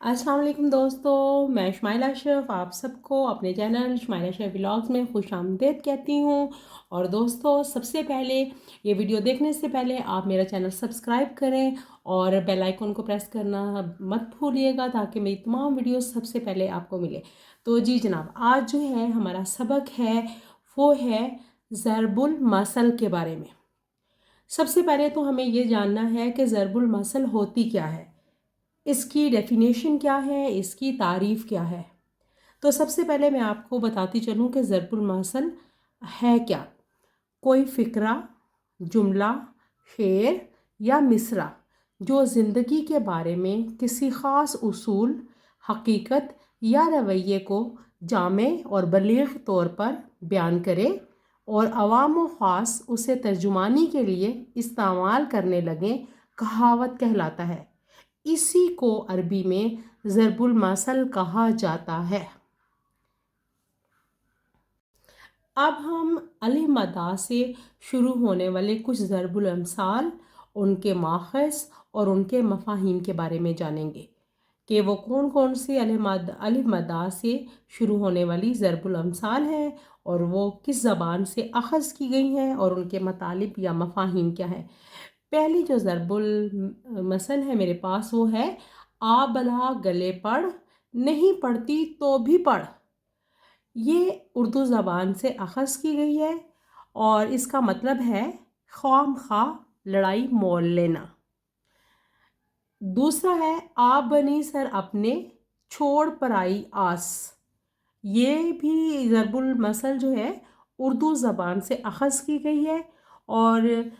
अस्सलाम वालेकुम दोस्तों, मैं शुमाइला अशरफ आप सबको अपने चैनल शुमाइला अशरफ व्लॉग्स में खुश आमदीद कहती हूँ। और दोस्तों, सबसे पहले ये वीडियो देखने से पहले आप मेरा चैनल सब्सक्राइब करें और बेल आइकन को प्रेस करना मत भूलिएगा ताकि मेरी तमाम वीडियो सबसे पहले आपको मिले। तो जी जनाब, आज जो है हमारा सबक है वो है ज़रबुल मसल के बारे में। सबसे पहले तो हमें ये जानना है कि ज़रबुल मसल होती क्या है, इसकी डेफिनेशन क्या है, इसकी तारीफ़ क्या है। तो सबसे पहले मैं आपको बताती चलूँ कि ज़रबुल मसल है क्या। कोई फ़िक्रा, जुमला, शेर या मिसरा जो ज़िंदगी के बारे में किसी ख़ास उसूल, हकीकत या रवैये को जामे और बलीग़ तौर पर बयान करे और अवाम व ख़ास उसे तर्जुमानी के लिए इस्तेमाल करने लगें, कहावत कहलाता है। इसी को अरबी में ज़रबुल मसल कहा जाता है। अब हम अलिफ मदा से शुरू होने वाले कुछ ज़रबुल अमसाल, उनके माखज़ और उनके मफ़ाहीम के बारे में जानेंगे कि वो कौन कौन सी अलिफ मदा से शुरू होने वाली ज़रबुल अमसाल हैं और वो किस ज़बान से अख़ज़ की गई हैं और उनके मतलब या मफ़ाहीम क्या हैं। पहली जो ज़रबुल मसल है मेरे पास वो है आ बला गले पढ़, नहीं पढ़ती तो भी पढ़। ये उर्दू ज़बान से अख़ज़ की गई है और इसका मतलब है ख्वाम खा लड़ाई मोल लेना। दूसरा है आप बनी सर अपने, छोड़ पराई आस। ये भी ज़रबुल मसल जो है उर्दू ज़बान से अख़ज़ की गई है और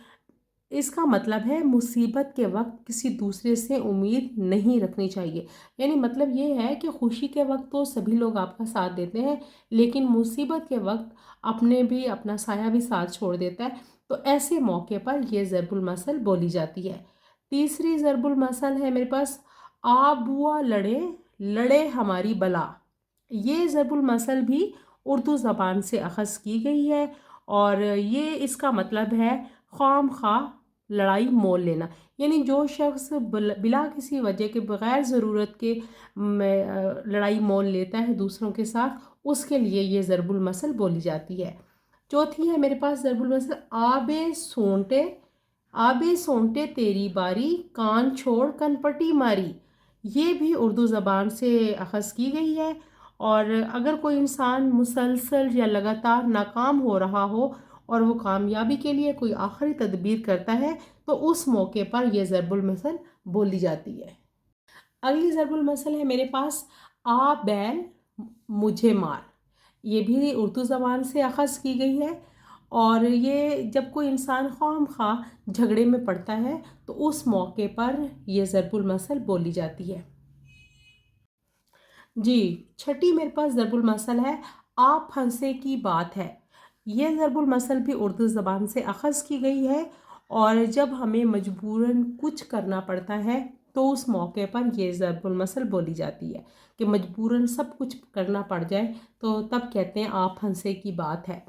इसका मतलब है मुसीबत के वक्त किसी दूसरे से उम्मीद नहीं रखनी चाहिए। यानी मतलब ये है कि खुशी के वक्त तो सभी लोग आपका साथ देते हैं, लेकिन मुसीबत के वक्त अपना साया भी साथ छोड़ देता है। तो ऐसे मौके पर यह ज़रबुल मसल बोली जाती है। तीसरी ज़रबुल मसल है मेरे पास आ बुआ लड़े, लड़े हमारी बला। ये ज़रबुल मसल भी उर्दू ज़बान से अख़ज़ की गई है और ये इसका मतलब है ख्वाम खा लड़ाई मोल लेना। यानी जो शख्स बिला किसी वजह के बग़ैर ज़रूरत के लड़ाई मोल लेता है दूसरों के साथ, उसके लिए ये ज़रबुल मसल बोली जाती है। चौथी है मेरे पास ज़रबुल मसल आबे सोंटे तेरी बारी, कान छोड़ कनपटी मारी। ये भी उर्दू ज़बान से अख़ज़ की गई है और अगर कोई इंसान मुसलसल या लगातार नाकाम हो रहा हो और वो कामयाबी के लिए कोई आखिरी तदबीर करता है तो उस मौके पर यह ज़रबुल मसल बोली जाती है। अगली ज़रबुल मसल है मेरे पास आ बैल मुझे मार। ये भी उर्दू ज़बान से अख़ज़ की गई है और ये जब कोई इंसान ख्वामखा झगड़े में पड़ता है तो उस मौके पर यह ज़रबुल मसल बोली जाती है। जी, छठी मेरे पास ज़रबुल मसल है आप फंसे की बात है। ये ज़रबुल मसल भी उर्दू ज़बान से अख़ज़ की गई है और जब हमें मजबूरन कुछ करना पड़ता है तो उस मौके पर ये ज़रबुल मसल बोली जाती है कि मजबूरन सब कुछ करना पड़ जाए तो तब कहते हैं आप फंसे की बात है।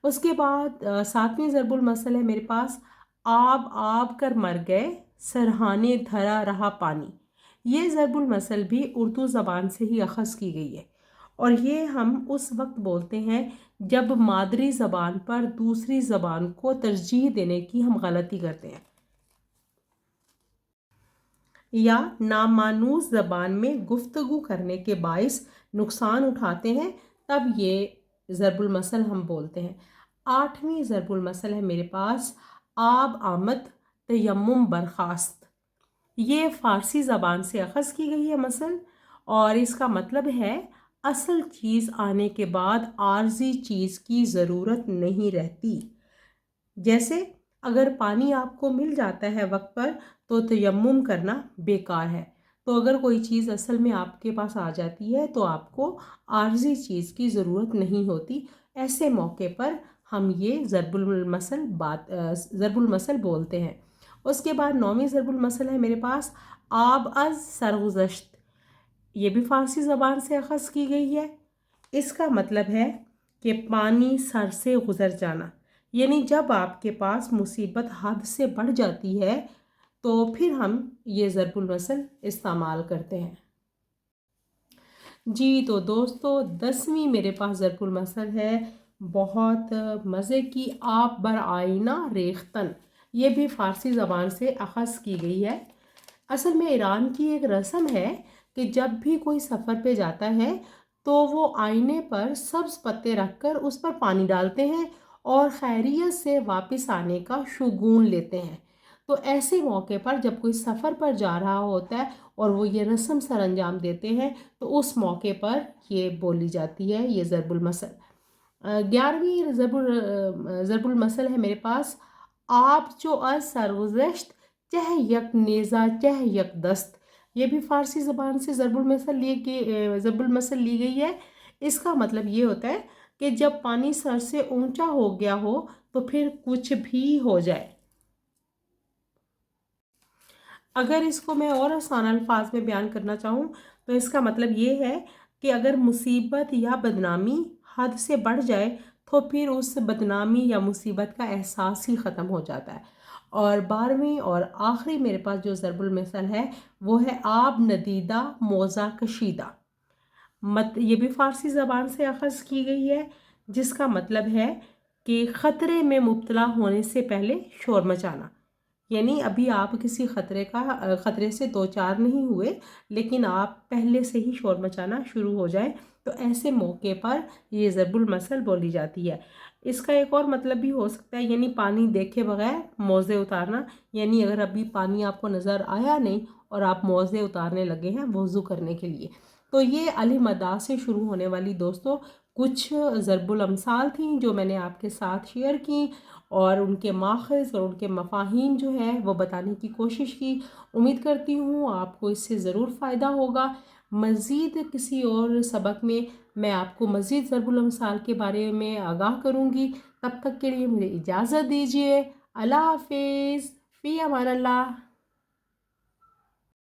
उसके बाद सातवीं ज़रबुल मसल है मेरे पास आब आब कर मर गए, सरहाने धरा रहा पानी। ये ज़रबुल मसल भी उर्दू ज़बान से ही अख़ज़ की गई है और ये हम उस वक्त बोलते हैं जब मादरी ज़बान पर दूसरी ज़बान को तरजीह देने की हम गलती करते हैं या नामानूस ज़बान में गुफ्तगू करने के बाइस नुकसान उठाते हैं, तब ये ज़रबुल मसल हम बोलते हैं। आठवीं ज़रबुल मसल है मेरे पास आब आमद तयम्मुम बर्खास्त। ये फ़ारसी ज़बान से अख़ज़ की गई है मसल और इसका मतलब है असल चीज़ आने के बाद आर्जी चीज़ की ज़रूरत नहीं रहती। जैसे अगर पानी आपको मिल जाता है वक्त पर तो तयम्मुम करना बेकार है। तो अगर कोई चीज़ असल में आपके पास आ जाती है तो आपको आर्जी चीज़ की ज़रूरत नहीं होती। ऐसे मौके पर हम ये ज़रबुल मसल बोलते हैं। उसके बाद नौवीं ज़रबुल मसल है मेरे पास आब अज़ सरगुज़श्त। ये भी फ़ारसी ज़बान से अख़ज़ की गई है। इसका मतलब है कि पानी सर से गुज़र जाना। यानी जब आपके पास मुसीबत हद से बढ़ जाती है तो फिर हम ये ज़रबुल मसल इस्तेमाल करते हैं। جی تو دوستو 10ویں میرے پاس ضرب المثل ہے بہت مزے کی، آپ بر آئینہ ریختن، یہ بھی فارسی زبان سے اخذ کی گئی ہے۔ اصل میں ایران کی ایک رسم ہے کہ جب بھی کوئی سفر پہ جاتا ہے تو وہ آئینے پر سبز پتے رکھ کر اس پر پانی ڈالتے ہیں اور خیریت سے واپس آنے کا شگون لیتے ہیں۔ تو ایسے موقع پر جب کوئی سفر پر جا رہا ہوتا ہے اور وہ یہ رسم سر انجام دیتے ہیں تو اس موقع پر یہ بولی جاتی ہے یہ ضرب المثل۔ 11ویں ضرب المثل ہے میرے پاس، آپ جو از سرگزشت چہ یک نیزہ چہ یک دست، یہ بھی فارسی زبان سے ضرب المثل لی گئی ہے۔ اس کا مطلب یہ ہوتا ہے کہ جب پانی سر سے اونچا ہو گیا ہو تو پھر کچھ بھی ہو جائے۔ اگر اس کو میں اور آسان الفاظ میں بیان کرنا چاہوں تو اس کا مطلب یہ ہے کہ اگر مصیبت یا بدنامی حد سے بڑھ جائے تو پھر اس بدنامی یا مصیبت کا احساس ہی ختم ہو جاتا ہے۔ اور 12ویں اور آخری میرے پاس جو ضرب المثل ہے وہ ہے آب ندیدہ موزہ کشیدہ، یہ بھی فارسی زبان سے اخذ کی گئی ہے، جس کا مطلب ہے کہ خطرے میں مبتلا ہونے سے پہلے شور مچانا۔ یعنی ابھی آپ کسی خطرے سے دو چار نہیں ہوئے لیکن آپ پہلے سے ہی شور مچانا شروع ہو جائیں تو ایسے موقع پر یہ ضرب المثل بولی جاتی ہے۔ اس کا ایک اور مطلب بھی ہو سکتا ہے، یعنی پانی دیکھے بغیر موزے اتارنا، یعنی اگر ابھی پانی آپ کو نظر آیا نہیں اور آپ موزے اتارنے لگے ہیں وضو کرنے کے لیے۔ تو یہ الف سے شروع ہونے والی دوستوں کچھ ضرب الامثال تھیں جو میں نے آپ کے ساتھ شیئر کی اور ان کے ماخذ اور ان کے مفاہیم جو ہے وہ بتانے کی کوشش کی۔ امید کرتی ہوں آپ کو اس سے ضرور فائدہ ہوگا۔ مزید کسی اور سبق میں میں آپ کو مزید ضرب الامثال کے بارے میں آگاہ کروں گی۔ تب تک کے لیے مجھے اجازت دیجیے۔ اللہ حافظ، فی امان اللہ۔